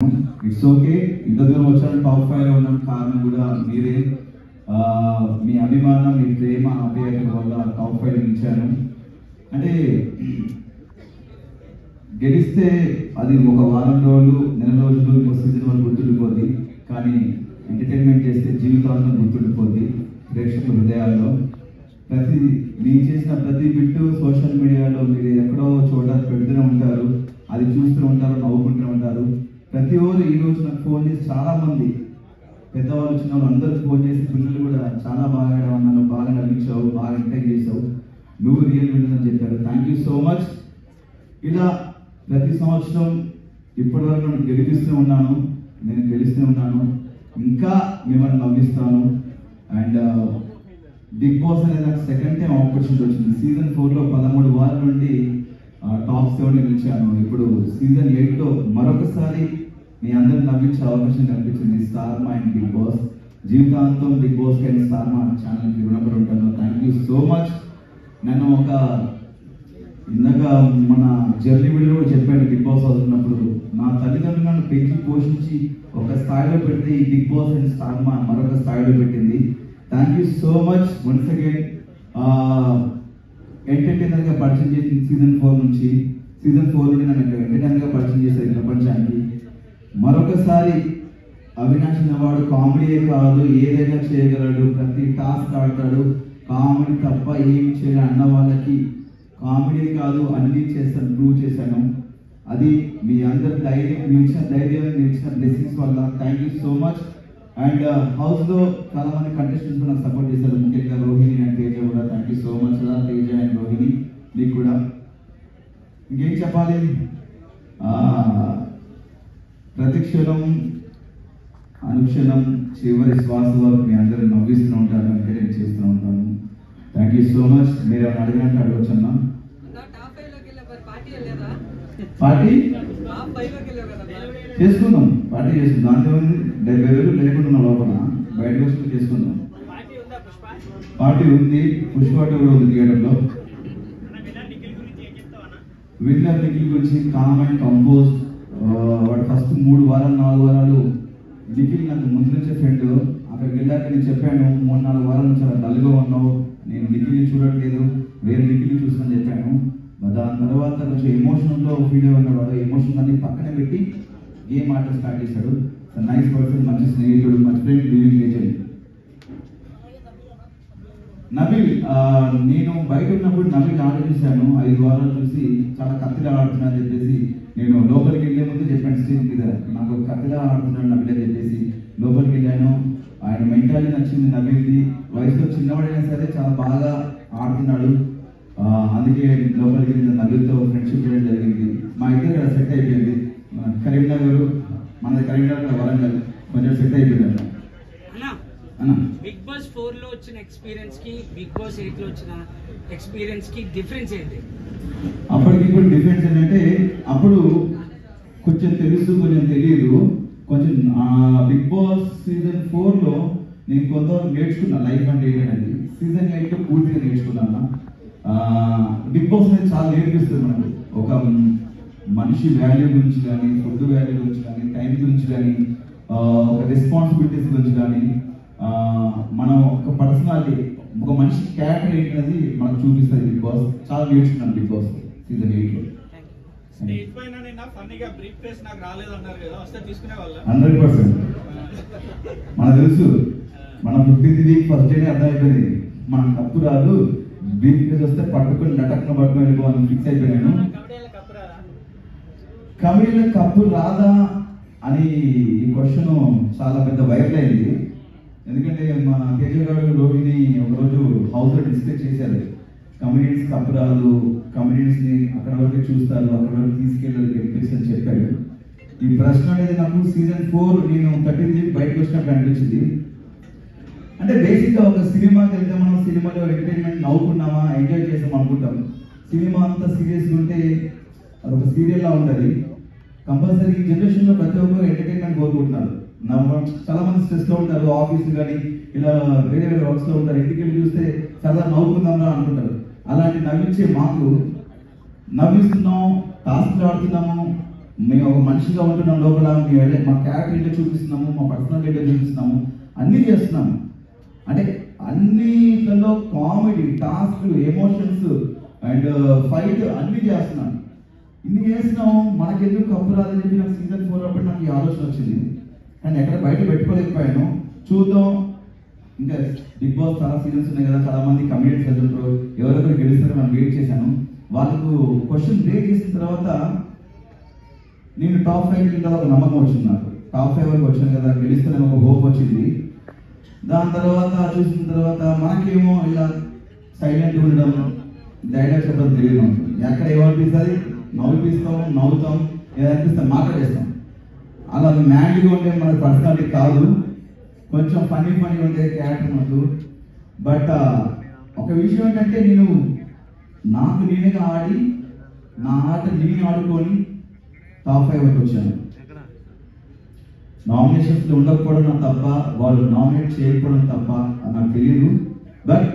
It's okay. ఇంత దూరం వచ్చాను, టాప్ 5 లో ఉన్నాం. కారణం కూడా మీరే. మీ అభిమానం, మీ ప్రేమ, ఆప్యాయతల వల్ల టాప్ 5 నిలిచాను. అంటే గెలిస్తే అది ఒక వారం రోజులు, నెల రోజులు, ఒక సీజన్ వరకు గుర్తుండిపోద్ది. కానీ ఎంటర్టైన్మెంట్ చేస్తే జీవితాంతం గుర్తుండిపోద్ది ప్రేక్షకుల హృదయాల్లో. మీరు చేసిన ప్రతి బిట్టు సోషల్ మీడియాలో మీరు ఎక్కడో చోట పెడుతూనే ఉంటారు, అది చూస్తూ ఉంటారు, నవ్వుకుంటూ ఉంటారు. ప్రతి ఒక్కరు ఈ రోజు నాకు ఫోన్ చేసి, చాలా మంది పెద్దవాళ్ళు చిన్నవాళ్ళు అందరూ ఫోన్ చేసి, పిల్లలు కూడా చాలా బాగా అన్నారు, బాగా నవ్వించావు, బాగా ఎంటర్టైన్ చేసావు, నువ్వు రియల్ విన్నర్ అని చెప్పారు. Thank you so much. ఇలా ప్రతి సంవత్సరం ఇప్పటివరకు నేను గెలిపిస్తూ ఉన్నాను, ఇంకా మిమ్మల్ని నవ్విస్తాను. అండ్ బిగ్ బాస్ అనేది నాకు సెకండ్ టైం ఆపర్చునిటీ వచ్చింది. సీజన్ 4లో 13 వారాల నుండి టాప్ 7 నిలిచాను. ఇప్పుడు సీజన్ 8లో మరొకసారి మీ అందరిని నవ్వించే అవకాశం కనిపించింది స్టార్ మా అండ్ బిగ్ బాస్. జీవితాంతం బిగ్ బాస్ కానీ స్టార్ మా ఛానల్కి రుణపడి ఉంటాను. Thank you so much. నన్ను ఇందాక మన జర్నీ వీడియో కూడా చెప్పాను, బిగ్ బాస్ అవుతున్నప్పుడు నా తల్లిదండ్రులు నన్ను పెంచి పోషించి ఒక స్థాయిలో పెడితే ఈ బిగ్ బాస్ అండ్ స్టార్ మా మరొక స్థాయిలో పెట్టింది. Thank you so much once again. ఎంటర్టైనర్గా పరిచయం చేసింది సీజన్ 4 నుంచి. సీజన్ 4 నుండి నన్ను ఎంటర్టైనర్గా పరిచయం చేశారు ప్రపంచానికి. మరొకసారి అవినాష్ అన్నవాడు కామెడీయే కాదు, ఏదైనా చేయగలడు, ప్రతి టాస్క్ ఆడతాడు, కామెడీ తప్ప ఏం చేయని అన్న వాళ్ళకి కామెడీ కాదు అన్నీ చేస్తాను, ప్రూవ్ చేశాను. అది మీ అందరి ధైర్యం, మీరు ఇచ్చిన బ్లెస్సింగ్స్ వల్ల. Thank you so much. And హౌస్లో చాలా మంది కంటెస్టెంట్స్ నాకు సపోర్ట్ చేశారు, ముఖ్యంగా రోహిణి అండ్ తేజ కూడా. Thank you so much Teja and Rohini, మీకు కూడా. ఇంకేం చెప్పాలి, ప్రతిక్షణం అనుక్షణం చివరి శ్వాస వరకు మీ అందరూ నవ్విస్తూ ఉంటాను, ఎంకరేజ్ చేస్తూ ఉంటాను. Thank you so much. మీరు ఏమైనా అడిగినట్టు అడగొచ్చన్నా? పార్టీ చేసుకుందాం, పార్టీ చేసుకుందాం. దాంట్లో 70,000 లేకుండా లోపల, బయటకు వచ్చి చేసుకుందాం. పార్టీ ఉంది, పుష్పాటి కూడా ఉంది థియేటర్లో. విన్నర్ నిఖిల్ గురించి కామ్ అండ్ కంపోజ్. వాడు ఫస్ట్ 3 వారాలు 4 వారాలు నిఖిల్ నాకు ముందు నుంచే ఫ్రెండ్. అక్కడికి వెళ్ళాక నేను చెప్పాను, 3-4 వారాల నుంచి అలా డల్గా ఉన్నావు, నేను నిఖిల్ని చూడట్లేదు, వేరే నిఖిల్ని చూస్తాను చెప్పాను. దాని తర్వాత కొంచెం ఎమోషన్లో ఫీల్ ఉన్నాడు. వాడు ఎమోషన్ అన్ని పక్కనే పెట్టి గేమ్ ఆట స్టార్ట్ చేశాడు. నైస్ పర్సన్, మంచి స్నేహితుడు, మంచి ఫ్రెండ్, లివింగ్ లేజెండ్. నబీల్, నేను బయట ఉన్నప్పుడు నబీల్ ఆట చూశాను. 5 వారాలు చూసి చాలా కత్తిలా ఆడుతున్నా అని చెప్పేసి నేను లోపలికి వెళ్ళే ముందు చెప్పాను స్టేజ్ మీద, నాకు కత్తిలా ఆడుతున్నాడు నబీల్ అని చెప్పేసి. లోపలికి వెళ్ళాను, ఆయన మెంటాలిటీ నచ్చింది నబీల్ది. వయసులో చిన్నవాడైనా సరే చాలా బాగా ఆడుతున్నాడు. అందుకే లోపలికి వెళ్ళిన నబీల్తో ఫ్రెండ్షిప్ చేయడం జరిగింది. మా ఇద్దరు ఇక్కడ సెట్ అయిపోయింది. కరీంనగర్, మనది కరీంనగర్, వరంగల్ కొంచెం సెట్ అయిపోయింది. బిగ్ బాస్ 4 లో వచ్చిన ఎక్స్పీరియన్స్ కి బిగ్ బాస్ 8 లో వచ్చిన ఎక్స్పీరియన్స్ కి డిఫరెన్స్ ఏంటి? అప్పటికి ఇప్పుడు డిఫరెన్స్ ఏంటంటే, అప్పుడు కొంచెం తెలుసు, కొంచెం తెలియదు. కొంచెం బిగ్ బాస్ సీజన్ 4లో నేను కొంతవరకు నేర్చుకున్నా లైఫ్ అంటే ఏంటనేది. సీజన్ 8లో పూర్తిగా నేర్చుకున్నాను. బిగ్ బాస్ అనేది చాలా నేర్పిస్తుంది మనకు. ఒక మనిషి వాల్యూ గురించి కానీ, ఫుడ్ వాల్యూ గురించి కానీ, టైం గురించి కానీ, ఒక రెస్పాన్సిబిలిటీస్ గురించి కానీ, మనం ఒక పర్సనాలిటీ, ఒక మనిషి క్యారెక్టర్ ఏంటనేది మనకు చూపిస్తుంది బిగ్ బాస్. చాలా నేర్చుకున్నాను బిగ్ బాస్ సీజన్ 8లో. 100% మనకు తెలుసు, మన 15th వీక్ ఫస్ట్ డే అర్థమైపోయింది, మన కప్పు రాదు, బ్రీఫ్ కేస్ వస్తే పట్టుకొని నటకన పట్టుకొని వెళ్ళిపోవాలని ఫిక్స్ అయిపోయాను. కమిడీలో కప్పు రాదా అని ఈ క్వశ్చన్ చాలా పెద్ద వైరల్ అయింది. ఎందుకంటే మా తేజ గారు, రోహిణి ఒకరోజు హౌస్లో డిస్కస్ చేశారు, కమిడియన్స్ కప్పు రాదు, కమిడియన్స్ని అక్కడ వరకు చూస్తారు, అక్కడ వరకు తీసుకెళ్ళాలి గెలిపించి అని చెప్పాడు. ఈ ప్రశ్న అనేది నాకు సీజన్ 4 నేను 13 బయటకు వచ్చినప్పుడు అనిపించింది. అంటే బేసిక్గా ఒక సినిమాకి వెళ్తే మనం సినిమాలో ఎంటర్టైన్మెంట్ నవ్వుకున్నామా, ఎంజాయ్ చేసాం అనుకుంటాం. సినిమా అంతా సీరియస్గా ఉంటే అదొక సీరియల్లా ఉంటుంది. కంపల్సరీ ఈ జనరేషన్లో ప్రతి ఒక్కరు ఎంటర్టైన్మెంట్ కోరుకుంటున్నారు. చాలా మంది స్ట్రెస్లో ఉంటారు, ఆఫీస్ కానీ ఇలా వేరే వేరే వర్క్స్లో ఉంటారు. ఇంటికి వెళ్ళి చూస్తే సరదా నవ్వుకుందాంరా అనుకుంటారు. అలాంటి నవ్వించే మాకు నవ్విస్తున్నాం, టాస్క్లు ఆడుతున్నాము, మేము ఒక మనిషిగా ఉంటున్నాం లోపల, మేము మా క్యారెక్టర్ ఏంటో చూపిస్తున్నాము, మా పర్సనల్ ఏంటో చూపిస్తున్నాము, అన్నీ చేస్తున్నాము. అంటే అన్నిట్లలో comedy, task, emotions and fight అన్నీ చేస్తున్నాను. ఇన్ని చేస్తున్నాము, మనకెందుకు కప్పు రాదని చెప్పి నాకు సీజన్ 4 అప్పుడు నాకు ఈ ఆలోచన వచ్చింది. కానీ ఎక్కడ బయట పెట్టుకోలేకపోయాను. చూద్దాం, ఇంకా బిగ్ బాస్ చాలా సీజన్స్ ఉన్నాయి కదా, చాలా మంది కమిడియన్స్ వెళ్తుంటారు, ఎవరెవరు గెలుస్తారో మనం వెయిట్ చేశాను. వాళ్ళకు క్వశ్చన్ రేట్ చేసిన తర్వాత నేను టాప్ 5 కింద ఒక నమ్మకం వచ్చింది. నాకు టాప్ 5 వరకు వచ్చాను కదా, గెలుస్తానని ఒక హోప్ వచ్చింది. దాని తర్వాత చూసిన తర్వాత మనకేమో ఇలా సైలెంట్ ఉండడం, డైలాగ్ చెప్పడం తెలియదు. ఎక్కడ ఏమనిపిస్తుంది, నవ్వుతాం, ఏదనిపిస్తాం మాట్లాడేస్తాం. అలా మ్యాడ్గా ఉంటే మన పర్సనాలిటీ కాదు, కొంచెం ఫనీ ఉంటే క్యారెక్టర్ మనకు. బట్ ఒక విషయం ఏంటంటే, నేను నాకు నేనుగా ఆడి నా ఆట నేను ఆడుకొని టాప్ 5 వరకు వచ్చాను. నామినేషన్స్లో ఉండకపోవడం నా తప్ప, వాళ్ళు నామినేట్ చేయకపోవడం తప్ప నాకు తెలియదు. బట్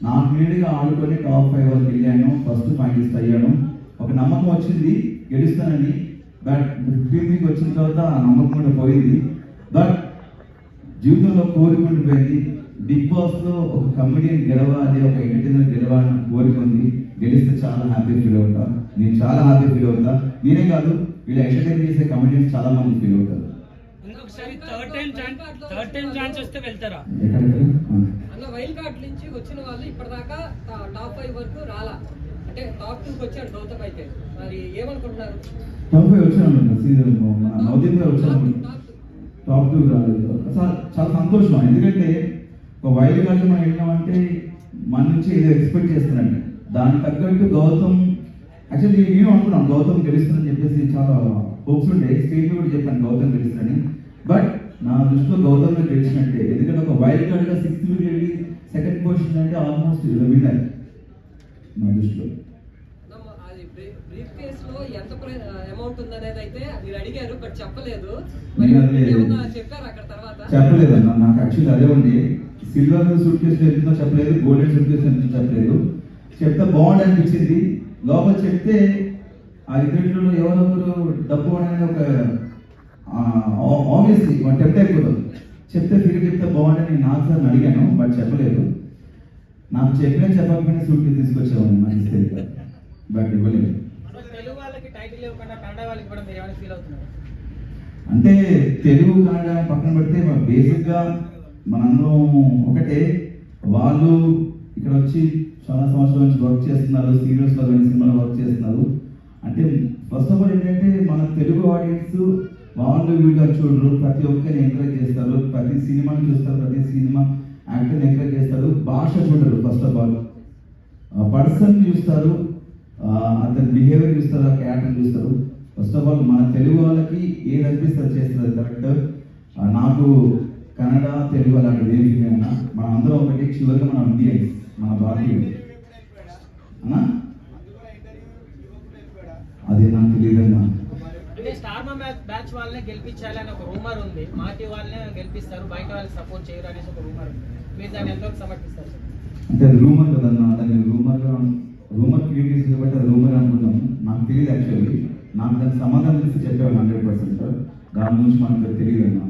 నాకు నేనుగా ఆడుకొని టాప్ 5 వరకు వెళ్ళాను, ఫస్ట్ ఫైనలిస్ట్ అయ్యాను. ఒక నమ్మకం వచ్చింది గెలుస్తానని. బట్ 15కి వచ్చిన తర్వాత ఆ నమ్మకం కూడా పోయింది. బట్ జీవితంలో కోరుకుండిపోయింది. బిగ్ బాస్లో ఒక కమెడియన్ గెలవాలి, ఒక ఎంటర్టైనర్ గెలవాలని కోరుకుంది. గెలిస్తే చాలా హ్యాపీ ఫీల్ అవుతా, నేను చాలా హ్యాపీ ఫీల్ అవుతా. నేనే కాదు, వీళ్ళు ఎంటర్టైన్ చేసే కమెడియన్స్ చాలా మంది ఫీల్ అవుతారు. ఇంకొకసారి థర్డ్ టైం ఛాన్స్ వస్తే వెళ్తారా? అన్న వైల్డ్ కార్డ్ నుంచి వచ్చిన వాళ్ళు ఇప్పటిదాకా టాప్ 5 వరకు రాలా, అంటే టాప్ 2కి వచ్చాడు గౌతమ్. అయితే మరి ఏమనుకుంటున్నారు? టాప్ 5 వచ్చాను సీజన్ నవదీప్ వచ్చాను, టాప్ 2 రాలేదు. చాలా సంతోషం. ఎందుకంటే ఒక వైల్డ్ కార్డ్ మనం వెళ్ళామంటే మన నుంచి ఏదో ఎక్స్పెక్ట్ చేస్తున్నాండి. దానికి తగ్గట్టు గౌతమ్, యాక్చువల్లీ నేను అనుకున్నాను గౌతమ్ గెలుస్తుందని చెప్పేసి, చాలా హోప్స్ ఉండే. స్టేజ్ కూడా చెప్పాను గౌతమ్ గెలుస్తుందని. బట్ నా దృష్టిలో గౌతమ్ గెలిచినట్టే. ఎందుకంటే ఒక వైల్డ్ కార్డ్గా 6th వీక్ వెళ్ళి 2nd పొజిషన్ అంటే ఆల్మోస్ట్ విన్నర్ నా దృష్టిలో. బ్రీఫ్ కేసులో ఎంత అమౌంట్ ఉందనేది అయితే మీరు అడిగారు, బట్ చెప్పలేదు. చెప్పారు అక్కడ తర్వాత? చెప్పలేదు అన్న, నాకు యాక్చువల్లీ అదే ఉంది. సిల్వర్ సూట్ కేసు ఎంతో చెప్పలేదు, గోల్డెన్ సూట్ కేసు ఎంతో చెప్పలేదు. చెప్తే బాగుంది అనిపించింది. లోపల చెప్తే ఆ ఇద్దరిలో ఎవరెవరు డబ్బు అనేది ఒక ఆబ్వియస్లీ టెంప్ట్ అయిపోతుంది. చెప్తే తిరిగి చెప్తే బాగుందని నేను నాకు సార్ అడిగాను, బట్ చెప్పలేదు. నాకు చెప్పకపోయినా సూట్ కేసు తీసుకొచ్చేవాడిని నాకు ఇస్తే, బట్ ఇవ్వలేదు. అంటే తెలుగు కన్నడ పక్కన పెడితే బేసిక్గా మనందరం ఒకటే. వాళ్ళు ఇక్కడ వచ్చి చాలా సంవత్సరాల నుంచి వర్క్ చేస్తున్నారు, సీరియల్స్లో కానీ సినిమాలో వర్క్ చేస్తున్నారు. అంటే ఫస్ట్ ఆఫ్ ఆల్ ఏంటంటే మన తెలుగు ఆడియన్స్ వాళ్ళు వీడియో చూడరు, ప్రతి ఒక్కరిని ఎంకరేజ్ చేస్తారు, ప్రతి సినిమాని చూస్తారు, ప్రతి సినిమా యాక్టర్ని ఎంకరేజ్ చేస్తారు. భాష చూడరు, ఫస్ట్ ఆఫ్ ఆల్ పర్సన్ చూస్తారు, అతని బిహేవియర్ చూస్తారు, ఆ క్యారెక్టర్ చూస్తారు. ఫస్ట్ ఆఫ్ ఆల్ మన తెలుగు వాళ్ళకి ఏది అనిపిస్తుంది చేస్తుంది కరెక్ట్. నాకు కన్నడ తెలుగు అలాంటిది ఏమి అయినా మన అందరం ఒకటి. చివరిగా మన ఇండియన్స్, మన భారతీయులు అన్నా, అది నాకు తెలియదన్నా. అంటే స్టార్ బ్యాచ్ వాళ్ళనే గెలిపించాలని ఒక రూమర్ ఉంది, మాటి వాళ్ళనే గెలిపిస్తారు, బయట వాళ్ళు సపోర్ట్ చేయరు అనేసి ఒక రూమర్ ఉంది. మీరు దాన్ని ఎంతవరకు సమర్థిస్తారు? అంటే అది రూమర్ కదన్నా, దాన్ని రూమర్ క్రియేట్ చేసి కాబట్టి అది రూమర్ అనుకుంటాం. నాకు తెలియదు యాక్చువల్లీ. నాకు దానికి సమాధానం చేసి చెప్పేవాళ్ళు 100%. దాని నుంచి మనకు తెలియదు అన్నా.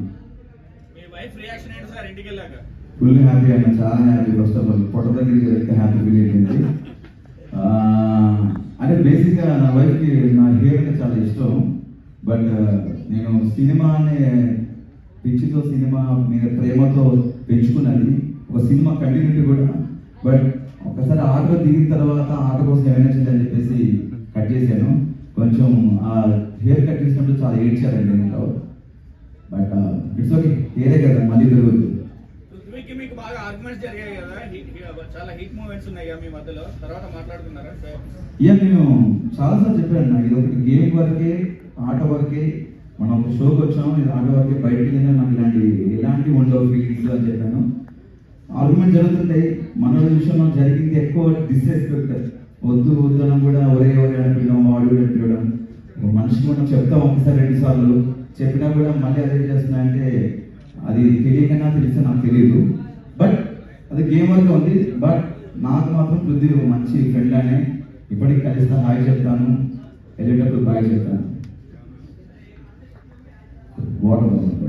ఫుల్ హ్యాపీ అన్న, చాలా హ్యాపీ. ఫస్ట్ ఆఫ్ ఆల్ పొట్ట దగ్గరికి వెళ్తే హ్యాపీ ఫీల్ అవుతుంది. అంటే బేసిక్గా నా వైఫ్కి నా హెయిర్ అంటే చాలా ఇష్టం. బట్ నేను సినిమా అనే పిచ్చితో, సినిమా మీద ప్రేమతో పెంచుకున్నది. ఒక సినిమా కంటిన్యూటీ కూడా. బట్ ఒకసారి ఆటో దిగిన తర్వాత ఆట కోసం ఏమైనా అని చెప్పేసి కట్ చేశాను. కొంచెం ఆ హెయిర్ కట్ చేసినప్పుడు చాలా ఏడ్చారండి నేను. బట్ ఇట్స్ ఓకే, హెయిరే కదా, మళ్ళీ దొరుకుతుంది. మీకు బాగా ఆర్గ్యుమెంట్స్ జరిగాయి కదా, చాలా హీట్ మూమెంట్స్ ఉన్నాయి మీ మధ్యలో, తర్వాత మాట్లాడుతున్నారా? నేను చాలాసార్లు చెప్పాను, ఇది ఒకటి గేమ్ వరకే, ఆట వరకే. మనం ఒక షోకి వచ్చాము, ఇది ఆట వరకే, బయటకి వెళ్ళినా నాకు ఎలాంటి ఉండవు ఫీలింగ్స్ అని చెప్పాను. ఆర్గ్యుమెంట్ జరుగుతుంటాయి. మన విషయంలో జరిగింది ఎక్కువ డిస్రెస్పెక్ట్. వద్దు అని కూడా ఒరే అంటున్నాం, వాడు అంటున్నాం. మనిషికి మనం చెప్తాం ఒకసారి 2 సార్లు చెప్పినా కూడా మళ్ళీ అదే చేస్తున్నాయంటే అది తెలియకన్నా తెలిస్తే నాకు తెలియదు. బట్ అది గేమ్ వరకు ఉంది. బట్ నాకు మాత్రం పృథ్వీ ఒక మంచి ఫ్రెండ్ అనే, ఇప్పటికి కలిసి హాయ్ చెప్తాను, వెళ్ళేటప్పుడు బాయ్ చెప్తాను. వాటర్